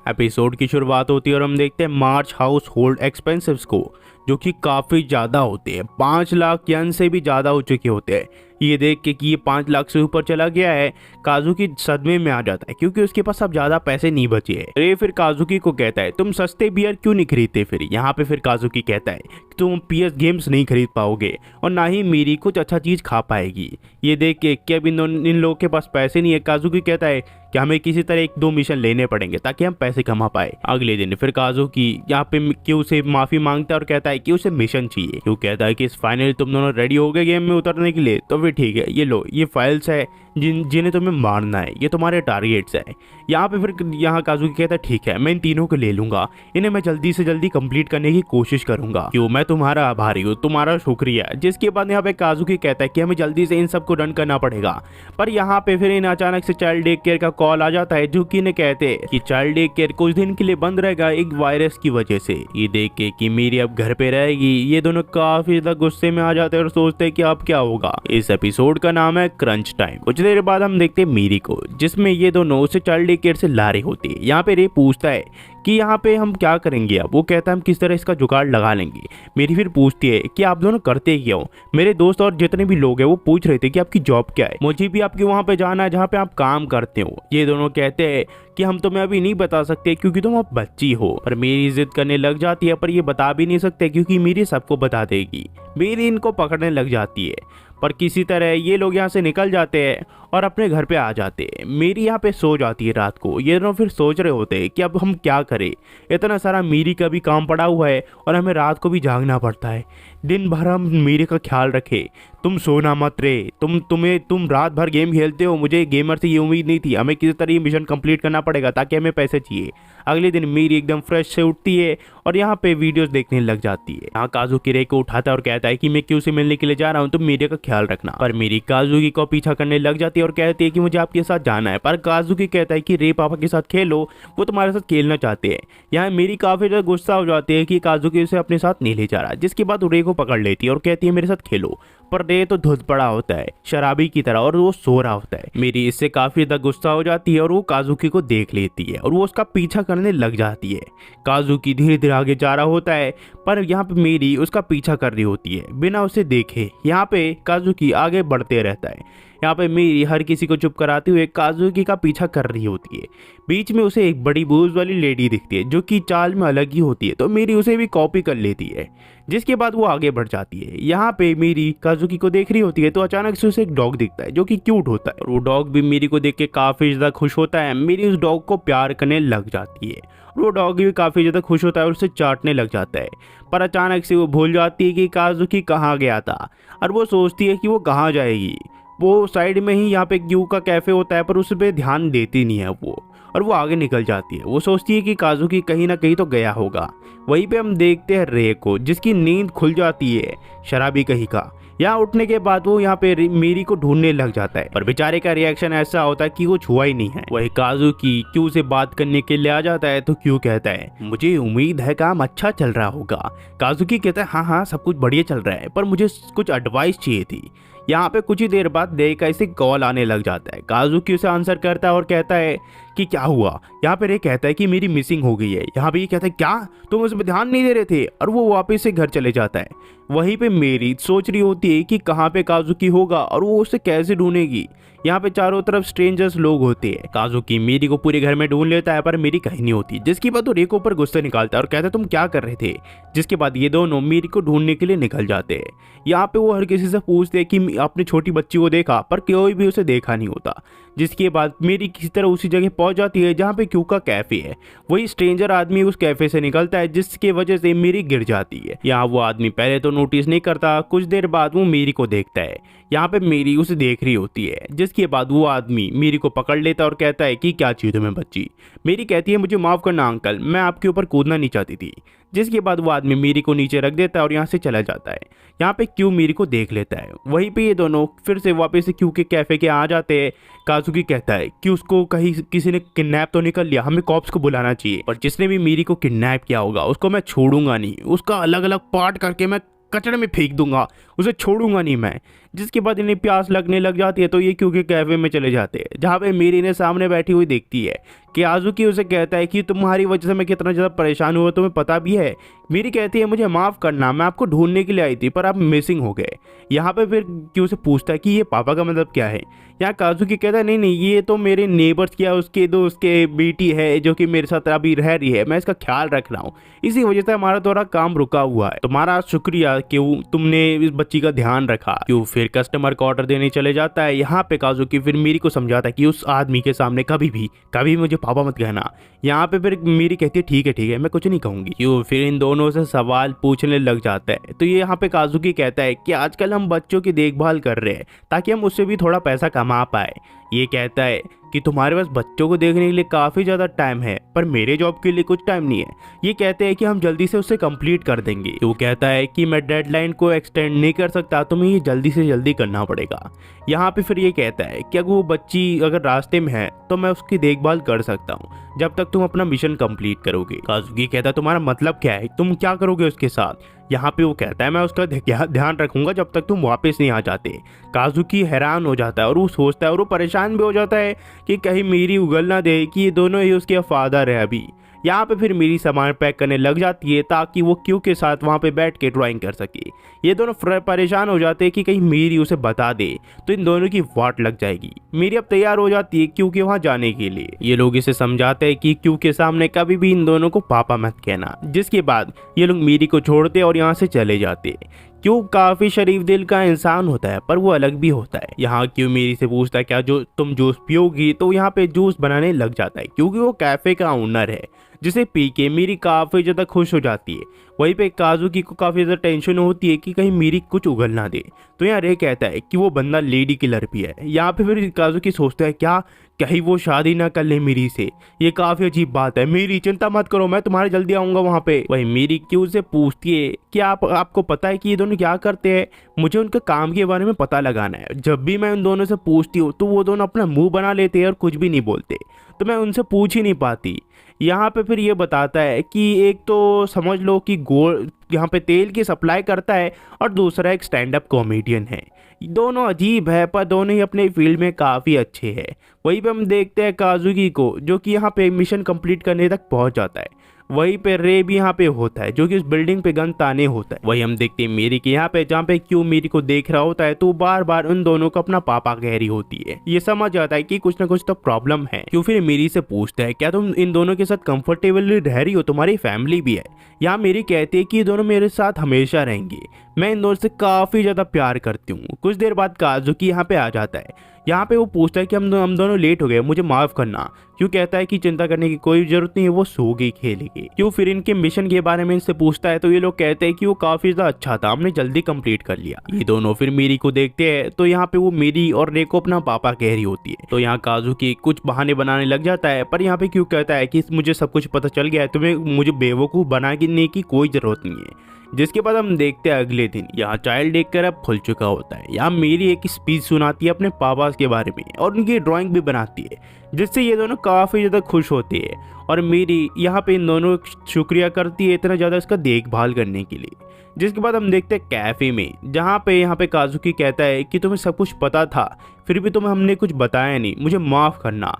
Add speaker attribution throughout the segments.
Speaker 1: Episode की शुरुआत होती है और हम देखते हैं मार्च हाउस होल्ड एक्सपेंसिव्स को, जो कि काफ़ी ज़्यादा होते हैं। 5 लाख यन से भी ज़्यादा हो चुके होते हैं। ये देख के कि ये 5 लाख से ऊपर चला गया है, काजुकी सदमे में आ जाता है क्योंकि उसके पास अब ज़्यादा पैसे नहीं बचे हैं। रे फिर काजुकी को कहता है तुम सस्ते बियर क्यों नहीं खरीदते। फिर यहाँ पे फिर काजुकी कहता है कि तुम PS गेम्स नहीं खरीद पाओगे और ना ही मेरी कुछ अच्छा चीज़ खा पाएगी। ये देख के कि अब इन लोगों के पास पैसे नहीं है, काजुकी कहता है कि हमें किसी तरह 1-2 मिशन लेने पड़ेंगे ताकि हम पैसे कमा पाए। अगले दिन फिर काजुकी यहाँ पे क्यू से माफी मांगता है और कहता है कि उसे मिशन चाहिए। क्यू कहता है कि इस फाइनली तुम दोनों रेडी हो गए गेम में उतरने के लिए, तो फिर ठीक है, ये लो, ये फाइल्स है जिन्हें तुम्हें मारना है, ये तुम्हारे टारगेट्स है। यहाँ पे फिर यहाँ काजुकी कहता है ठीक है, मैं इन तीनों को ले लूंगा, इन्हें मैं जल्दी से जल्दी कंप्लीट करने की कोशिश करूंगा। क्यों, मैं तुम्हारा आभारी हूँ, तुम्हारा शुक्रिया। जिसके बाद यहाँ पे काजुकी कहता है कि हमें जल्दी से इन सबको रन करना पड़ेगा। पर यहाँ पे फिर इन अचानक से चाइल्ड डे केयर का कॉल आ जाता है, जो कि इन्हें कहते हैं कि चाइल्ड डे केयर कुछ दिन के लिए बंद रहेगा एक वायरस की वजह से। ये देख के कि मेरी अब घर पे रहेगी, ये दोनों काफी ज्यादा गुस्से में आ जाते हैं और सोचते हैं कि अब क्या होगा। इस एपिसोड का नाम है क्रंच टाइम। कुछ देर बाद हम देखते हैं मीरी को, जिसमें ये दोनों उसे चाइल्ड डे केयर से ला रही होती है। यहाँ पे रे पूछता है कि यहाँ पे हम क्या करेंगे। अब वो कहता है हम किस तरह इसका जुगाड़ लगा लेंगे। मेरी फिर पूछती है कि आप दोनों करते क्या हो। मेरे दोस्त और जितने भी लोग हैं वो पूछ रहे थे कि आपकी जॉब क्या है, मुझे भी आपके वहाँ पे जाना है जहाँ पे आप काम करते हो। ये दोनों कहते हैं कि हम तुम्हें अभी नहीं बता सकते क्योंकि तुम अब बच्ची हो। पर मेरी जिद करने लग जाती है, पर ये बता भी नहीं सकते क्योंकि मेरी सबको बता देगी। मेरी इनको पकड़ने लग जाती है, पर किसी तरह ये लोग यहाँ से निकल जाते हैं और अपने घर पे आ जाते हैं। मेरी यहाँ पे सो जाती है रात को। ये दोनों फिर सोच रहे होते हैं कि अब हम क्या करें, इतना सारा मीरी का भी काम पड़ा हुआ है और हमें रात को भी जागना पड़ता है। दिन भर हम मीरी का ख्याल रखें, तुम सोना मत रे, तुम रात भर गेम खेलते हो। मुझे गेमर से ये उम्मीद नहीं थी। हमें किसी तरह ये मिशन कंप्लीट करना पड़ेगा ताकि हमें पैसे चाहिए। अगले दिन मीरी एकदम फ्रेश से उठती है और यहाँ पे वीडियोस देखने लग जाती है। यहाँ काजुकी रे को उठाता है और कहता है कि मैं क्यू से मिलने के लिए जा रहा हूँ, तुम मीरी का ख्याल रखना। पर मीरी काजुकी को पीछा करने लग जाती है और कहती है कि मुझे आपके साथ जाना है। पर काजुकी कहता है कि रे पापा के साथ खेलो, वो तुम्हारे साथ खेलना चाहते हैं। यहाँ मेरी काफी ज्यादा गुस्सा हो जाती है कि काजुकी उसे अपने साथ नहीं ले जा रहा। जिसके बाद रे को पकड़ लेती है और कहती है मेरे साथ खेलो। पर रे तो धुत पड़ा होता है शराबी की तरह और वो सो रहा होता है। मेरी इससे काफी ज्यादा गुस्सा हो जाती है और वो काजुकी को देख लेती है और वो उसका पीछा करने लग जाती है। काजुकी धीरे धीरे आगे जा रहा होता है, पर यहाँ पे मेरी उसका पीछा कर रही होती है बिना उसे देखे। यहाँ पे काजुकी आगे बढ़ते रहता है। यहाँ पे मेरी हर किसी को चुप कराते हुए काजुकी का पीछा कर रही होती है। बीच में उसे एक बड़ी बूझ वाली लेडी दिखती है जो कि चाल में अलग ही होती है, तो मेरी उसे भी कॉपी कर लेती है। जिसके बाद वो आगे बढ़ जाती है। यहाँ पे मेरी काजुकी को देख रही होती है तो अचानक से उसे एक डॉग दिखता है जो कि क्यूट होता है और वो डॉग भी मेरी को देख के काफी ज्यादा खुश होता है। मेरी उस डॉग को प्यार करने लग जाती है। वो डॉग भी काफी ज्यादा खुश होता है और उसे चाटने लग जाता है। पर अचानक से वो भूल जाती है कि काजुकी कहाँ गया था और वो सोचती है कि वो कहाँ जाएगी। वो साइड में ही यहाँ पे क्यू का कैफे होता है पर उस पर ध्यान देती नहीं है वो, और वो आगे निकल जाती है। वो सोचती है कि काजुकी कहीं ना कहीं तो गया होगा। वहीं पे हम देखते हैं रे को, जिसकी नींद खुल जाती है शराबी कहीं का। यहाँ उठने के बाद वो यहाँ पे मीरी को ढूंढने लग जाता है, पर बेचारे का रिएक्शन ऐसा होता है कि वो छुआ ही नहीं है। वही काजुकी क्यू से बात करने के लिए आ जाता है तो क्यू कहता है मुझे उम्मीद है काम अच्छा चल रहा होगा। काजुकी कहता है हाँ सब कुछ बढ़िया चल रहा है, पर मुझे कुछ एडवाइस चाहिए थी। यहाँ पे कुछ ही देर बाद रे का इसे कॉल आने लग जाता है। काजुकी उसे आंसर करता है और कहता है कि क्या हुआ। यहाँ पे रे कहता है कि मेरी मिसिंग हो गई है। यहाँ पे ये कहता है क्या तुम उस पर ध्यान नहीं दे रहे थे, और वो वापस से घर चले जाता है। वहीं पे मेरी सोच रही होती है कि कहाँ पे काजुकी होगा और वो उसे कैसे ढूंढेगी। यहाँ पे चारों तरफ स्ट्रेंजर्स लोग होते हैं। काजुकी मेरी को पूरे घर में ढूंढ लेता है पर मेरी कहीं नहीं होती। जिसके बाद वो रे को ऊपर गुस्सा निकालता है और कहता है तुम क्या कर रहे थे। जिसके बाद ये दोनों मेरी को ढूंढने के लिए निकल जाते हैं। यहाँ पे वो हर किसी से पूछते हैं कि अपनी छोटी बच्ची को देखा, पर कोई भी उसे देखा नहीं होता। जिसके बाद मेरी किसी तरह उसी जगह पहुंच जाती है जहाँ पे क्यू का कैफे है। वही स्ट्रेंजर आदमी उस कैफे से निकलता है जिसकी वजह से मेरी गिर जाती है। यहाँ वो आदमी पहले तो नोटिस नहीं करता, कुछ देर बाद वो मेरी को देखता है। यहाँ पे मेरी उसे देख रही होती है। जिसके बाद वो आदमी मेरी को पकड़ लेता है और कहता है कि क्या चाहिए तुम्हें बच्ची। मेरी कहती है मुझे माफ करना अंकल, मैं आपके ऊपर कूदना नहीं चाहती थी। जिसके बाद वो आदमी मेरी को नीचे रख देता है और यहाँ से चला जाता है। यहाँ पे क्यू मेरी को देख लेता है। वहीं पे ये दोनों फिर से वापस से क्यू के कैफे के आ जाते हैं। काजुकी कहता है कि उसको कहीं किसी ने किडनैप तो नहीं कर लिया, हमें कॉप्स को बुलाना चाहिए। और जिसने भी मेरी को किडनैप किया होगा उसको मैं छोड़ूंगा नहीं, उसका अलग अलग पार्ट करके मैं कचरे में फेंक दूंगा, उसे छोड़ूंगा नहीं मैं। जिसके बाद इन्हें प्यास लगने लग जाती है तो ये क्योंकि कैफे में चले जाते हैं, जहाँ पे मीरी ने सामने बैठी हुई देखती है कि आजुकी उसे कहता है कि तुम्हारी वजह से मैं कितना ज़्यादा परेशान हुआ तुम्हें पता भी है। मीरी कहती है मुझे माफ़ करना, मैं आपको ढूंढने के लिए आई थी पर आप मिसिंग हो गए। यहाँ पे फिर क्यों उसे पूछता है कि ये पापा का मतलब क्या है। यहाँ काजुकी कहता है नहीं नहीं, ये तो मेरे नेबर्स क्या उसके दोस्त के बेटी है जो कि मेरे साथ अभी रह रही है, मैं इसका ख्याल रख रहा हूँ, इसी वजह से हमारा थोड़ा काम रुका हुआ है। तुम्हारा शुक्रिया क्यों तुमने इस बच्ची का ध्यान रखा। क्यों फिर कस्टमर को ऑर्डर देने चले जाता है। यहाँ पे काजुकी फिर मीरी को समझाता है कि उस आदमी के सामने कभी मुझे पापा मत कहना। यहाँ पे फिर मीरी कहती है ठीक है मैं कुछ नहीं कहूंगी। क्यों फिर इन दोनों से सवाल पूछने लग जाता है। तो ये यहाँ पे काजुकी कहता है कि आजकल हम बच्चों की देखभाल कर रहे हैं ताकि हम उससे भी थोड़ा पैसा कमा पाए। ये कहता है कि तुम्हारे पास बच्चों को देखने के लिए काफ़ी ज़्यादा टाइम है पर मेरे जॉब के लिए कुछ टाइम नहीं है। ये कहते हैं कि हम जल्दी से उसे कंप्लीट कर देंगे। वो कहता है कि मैं डेडलाइन को एक्सटेंड नहीं कर सकता, तुम्हें ये जल्दी से जल्दी करना पड़ेगा। यहाँ पे फिर ये कहता है कि अगर वो बच्ची अगर रास्ते में है तो मैं उसकी देखभाल कर सकता हूँ जब तक तुम अपना मिशन कंप्लीट करोगे। काजुकी कहता है तुम्हारा मतलब क्या है, तुम क्या करोगे उसके साथ। यहाँ पे वो कहता है मैं उसका ध्यान रखूंगा जब तक तुम वापस नहीं आ जाते। काजुकी हैरान हो जाता है और वो सोचता है और वो परेशान भी हो जाता है कि कहीं मीरी उगल ना दे कि ये दोनों ही उसके फादर है अभी। यहाँ पे फिर मीरी सामान पैक करने लग जाती है ताकि वो क्यू के साथ वहाँ पे बैठ के ड्राइंग कर सके। ये दोनों परेशान हो जाते हैं कि कहीं मीरी उसे बता दे तो इन दोनों की वाट लग जाएगी। मीरी अब तैयार हो जाती है क्यू के वहाँ जाने के लिए। ये लोग इसे समझाते हैं कि क्यू के सामने कभी भी इन दोनों को पापा मत कहना, जिसके बाद ये लोग मीरी को छोड़ते और यहाँ से चले जाते। क्यों काफी शरीफ दिल का इंसान होता है पर वो अलग भी होता है। यहाँ क्यों मीरी से पूछता है क्या जो तुम जूस पियोगी, तो यहाँ पे जूस बनाने लग जाता है क्योंकि वो कैफे का ओनर है, जिसे पी के मीरी काफी ज्यादा खुश हो जाती है। वहीं पे काजुकी को काफी ज्यादा टेंशन होती है कि कहीं मीरी कुछ उगल ना दे। तो यहाँ रे कहता है कि वो बंदा लेडी किलर भी है। यहाँ पे फिर काजुकी सोचता है क्या कहीं वो शादी ना कर ले मीरी से, ये काफी अजीब बात है। मीरी चिंता मत करो, मैं तुम्हारे जल्दी आऊंगा वहाँ पे। वही मीरी क्यों से पूछती है कि आपको पता है कि ये दोनों क्या करते हैं, मुझे उनके काम के बारे में पता लगाना है। जब भी मैं उन दोनों से पूछती हूँ तो वो दोनों अपना मुंह बना लेते हैं और कुछ भी नहीं बोलते, तो मैं उनसे पूछ ही नहीं पाती। यहाँ पे फिर ये बताता है कि एक तो समझ लो कि गोल्ड यहाँ पे तेल की सप्लाई करता है और दूसरा एक स्टैंड अप कॉमेडियन है। दोनों अजीब है पर दोनों ही अपने फील्ड में काफ़ी अच्छे हैं। वहीं पे हम देखते हैं काजुकी को जो कि यहाँ पे मिशन कंप्लीट करने तक पहुँच जाता है। वहीं पे रे भी यहाँ पे होता है जो कि उस बिल्डिंग पे गन ताने होता है। वही हम देखते हैं मीरी के यहाँ पे जहाँ पे क्यों मीरी को देख रहा होता है तो बार बार उन दोनों को अपना पापा कह रही होती है। ये समझ आता है कि कुछ ना कुछ तो प्रॉब्लम है। क्यों फिर मीरी से पूछता है क्या तुम इन दोनों के साथ कंफर्टेबली रह रही हो, तुम्हारी फैमिली भी है। यहाँ मीरी कहती है कि ये दोनों मेरे साथ हमेशा रहेंगे, मैं इन दोनों से काफी ज्यादा प्यार करती हूँ। कुछ देर बाद काजुकी यहाँ पे आ जाता है। यहाँ पे वो पूछता है कि हम दोनों लेट हो गए, मुझे माफ करना। क्यों कहता है कि चिंता करने की कोई जरूरत नहीं है, वो सो गई खेलेगी। क्यों फिर इनके मिशन के बारे में इनसे पूछता है तो ये लोग कहते हैं कि वो काफी ज्यादा अच्छा था, हमने जल्दी कंप्लीट कर लिया। ये दोनों फिर मीरी को देखते हैं तो यहाँ पे वो मीरी और रे को अपना पापा कह रही होती है। तो यहाँ काजुकी कुछ बहाने बनाने लग जाता है पर यहाँ पे क्यों कहता है कि मुझे सब कुछ पता चल गया है, तुम्हें मुझे बेवकूफ बनाने की कोई जरूरत नहीं है। जिसके बाद हम देखते हैं अगले दिन यहाँ चाइल्ड डे कर अब खुल चुका होता है। यहाँ मेरी एक स्पीच सुनाती है अपने पापा के बारे में और उनकी ड्राइंग भी बनाती है, जिससे ये दोनों काफ़ी ज़्यादा खुश होते हैं। और मेरी यहाँ पे इन दोनों शुक्रिया करती है इतना ज़्यादा इसका देखभाल करने के लिए। जिसके बाद हम देखते हैं कैफ़े में जहाँ पे काजुकी कहता है कि तुम्हें सब कुछ पता था फिर भी तुम्हें हमने कुछ बताया नहीं, मुझे माफ़ करना।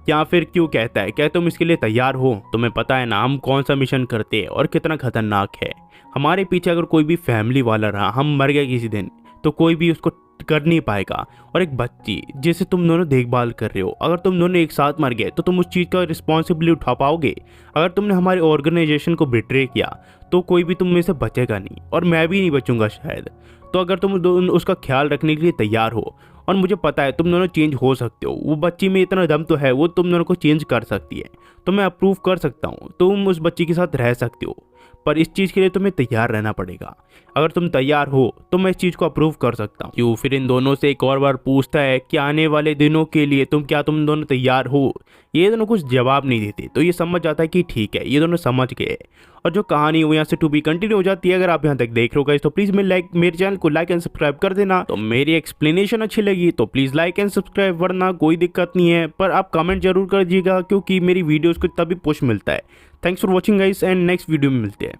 Speaker 1: या फिर क्यों कहता है क्या तुम इसके लिए तैयार हो, तुम्हें पता है ना हम कौन सा मिशन करते हैं और कितना खतरनाक है। हमारे पीछे अगर कोई भी फैमिली वाला रहा, हम मर गए किसी दिन तो कोई भी उसको कर नहीं पाएगा। और एक बच्ची जिसे तुम दोनों देखभाल कर रहे हो, अगर तुम दोनों एक साथ मर गए तो तुम उस चीज़ का रिस्पॉन्सिबिलिटी उठा पाओगे। अगर तुमने हमारे ऑर्गेनाइजेशन को बिट्रे किया तो कोई भी तुम में से बचेगा नहीं और मैं भी नहीं बचूंगा शायद। तो अगर तुम उसका ख्याल रखने के लिए तैयार हो और मुझे पता है तुम दोनों चेंज हो सकते हो, वो बच्ची में इतना दम तो है, वो तुम दोनों को चेंज कर सकती है, तो मैं अप्रूव कर सकता हूँ तुम उस बच्ची के साथ रह सकते हो। पर इस चीज़ के लिए तुम्हें तैयार रहना पड़ेगा। अगर तुम तैयार हो तो मैं इस चीज़ को अप्रूव कर सकता हूँ। क्यों फिर इन दोनों से एक और बार पूछता है कि आने वाले दिनों के लिए तुम दोनों तैयार हो। ये दोनों कुछ जवाब नहीं देते तो ये समझ जाता है कि ठीक है, ये दोनों समझ गए। और जो कहानी वो यहाँ से टू बी कंटिन्यू हो जाती है। अगर आप यहाँ तक देख रहे हो तो प्लीज़ मेरे चैनल को लाइक एंड सब्सक्राइब कर देना। तो मेरी एक्सप्लेनेशन अच्छी लगी तो प्लीज़ लाइक एंड सब्सक्राइब, वरना कोई दिक्कत नहीं है, पर आप कमेंट जरूर कर दीजिएगा क्योंकि मेरी वीडियोज़ को तभी पुश मिलता है। Thanks for watching guys and next video में मिलते हैं।